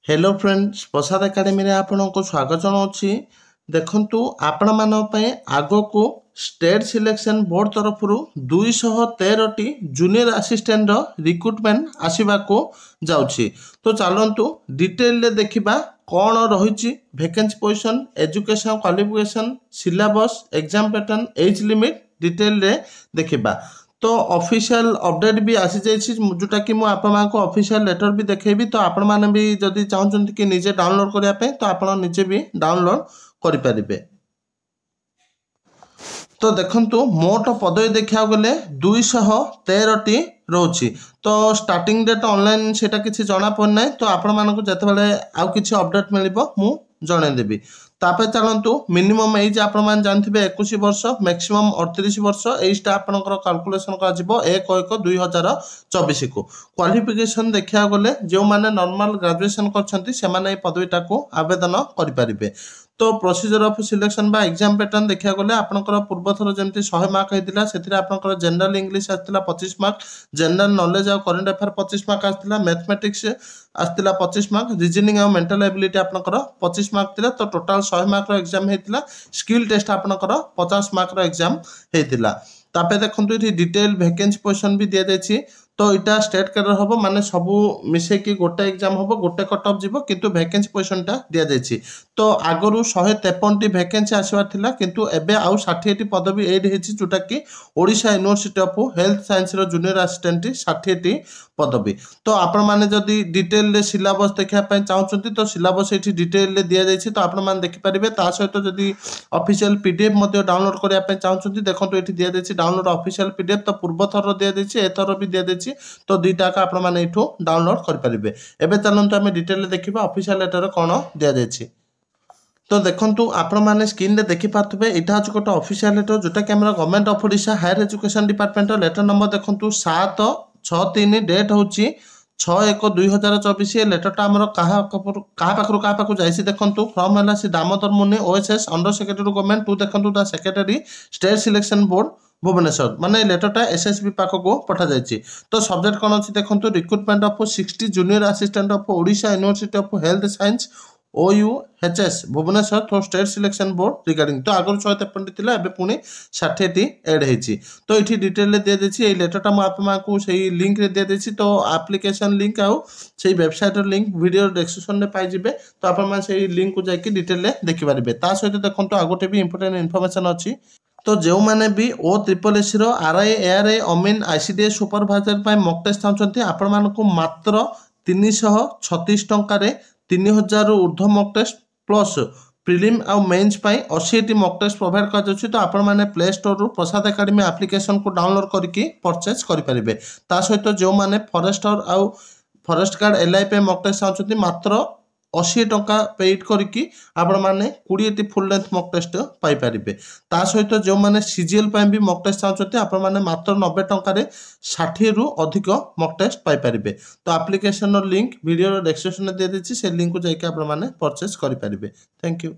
Hello friends प्रसाद academy रे आपनको स्वागत जनाऊँगी। देखंतु आपण मानक पय आगो को स्टेट सिलेक्शन बोर्ड तरफ 213 जूनियर असिस्टेंट रो रिक्रुटमेंट आसीबा को जाउछि। तो चलंतु डिटेल रे देखिबा कौन रही vacancy position, education qualification, syllabus, exam pattern, age limit detail रे देखिबा। तो ऑफिशियल अपडेट भी आसी जाइए जोटा कि मुझे आपको ऑफिशियल लेटर भी देखेबी। तो आपण मैंने भी जदि चाहते कि निजे डाउनलोड करने तो आप निजे भी डाउनलोड करें। तो देखंतु मोट पदवी देखा गले 213 रोची। तो स्टार्टिंग डेट ऑनलाइन सेटा किसी जना पड़ना। तो आपण मानक जितेबाला आउ किसी अपडेट मिल मु जनईदेवी। तापर चलतु मिनिमम एज आप जानते 21 वर्ष, मैक्सिमम 38 वर्ष। एजटा आपंकर कैलकुलेशन कर1/1/2024 को। क्वालिफिकेशन देखा गले जो मैंने नॉर्मल ग्रेजुएशन कर पदवीटा को आवेदन करें। तो प्रोसीजर ऑफ सिलेक्शन बा एग्जाम पैटर्न देखा गले आपंकर पूर्व थर जमी 100 मार्क होता से आपंकर जनरल इंग्लीश आसाला 25 मार्क, जनरल नॉलेज और करंट अफेयर 25 मार्क आसाला, मैथमेटिक्स आसाला 25 मार्क, रीजनिंग और मेंटल एबिलिटी आपंकर 25 मार्क थिला। तो टोटाल 100 मार्क एग्जाम होता। स्किल टेस्ट आपंकर 50 मार्क एग्जाम होता। तापर देखो ये डिटेल वैकेंसी पोजीशन भी दि जाइए। तो यहाँ स्टेट कैडर हम माने सबू मिसेकी गोटे एग्जाम हम गोटे कट अफ जीव किंतु वैकेंसी पोजीशनटा दि जाइए। तो आगु 153 वैकेंसी आसबार थिला किंतु एबे आउ 60 पदवी एड होती जोटा कि Odisha university of health science रो जूनियर असिस्टेंट 60 पदवी। तो आपण माने जदि डिटेल रे सिलेबस देखा चाहते तो सिलेबस ये डिटेल रे दि जाइए। तो आपण माने देखिपारे ता सहित जदि ऑफिशियल पीडीएफ मध्य डाउनलोड करने चाहते देखो ये दि जाइए डाउनलोड ऑफिशियल पीडीएफ। तो पूर्व थर दि जाइए एथर भी दि जाइए। तो दुईटा आपण माने इठू डाउनलोड करें। एबे चलते आम डिटेल देखा ऑफिशियल लेटर कौन दि जाइए। तो देखो आपण मैंने स्क्रीन रे देखि पाथबे एटा हछ गोटे ऑफिशियल लेटर जोटा कि हमरा government of Odisha higher education department letter number देखो 763 डेट होची 6/1/2024। ये लेटरटा आमर क्या पाखु जाइए देखो फ्रॉम है C Damodar Muni OSS under secretary government to देखो the secretary state selection board Bhubaneswar. माने लेटरटा एसएसबी पाख को पठा जाइए। तो सब्जेक्ट कौन अच्छी देखो recruitment of 60 junior assistant of Odisha university of health science OUHS Bhubaneswar through state selection board regarding. तो आगुरी 153 थी एवं पुणी 60 एड होती। तो ये डिटेल दि जाइए। ये लेटरटा मुझे से लिंक रे दि जाइए। तो एप्लिकेशन लिंक आउ से वेबसाइट लिंक वीडियो डिस्क्रिप्शन में पाइबे। तो आप लिंक को जाकि डिटेल देखिपारे। ता सहित देखो आ गोटे भी इंपोर्टेंट इनफॉरमेशन अच्छी। तो जो मैंने भी OSSS RI ARI अमीन ICDS सुपरभाइजर मॉक टेस्ट चाहते आपण मानक मात्र 336 टंकार 3000 ऊर्ध्व मॉक टेस्ट प्लस प्रिलिम आउ मेन्स 80 मॉक टेस्ट प्रोवाइड कर। तो आपण माने प्ले स्टोर रु प्रसाद एकेडमी एप्लिकेशन को डाउनलोड करके परचेज करें। ता सहित जो मैंने फॉरेस्टर आउ फॉरेस्ट गार्ड LI पे मॉक टेस्ट चाहते मात्र 80 टंका पेड करके आपण माने 20 फुल लेंथ मॉक टेस्ट पाई परिबे। ता सहित जो माने CGL पे भी मॉक टेस्ट चाहते आपण माने मात्र 90 टंका 60 रु अधिक मॉक टेस्ट पाई परिबे। तो एप्लिकेशन लिंक वीडियो डिस्क्रिप्शन में दे देछि से लिंक को जाके आपण माने परचेज करि परिबे। Thank you.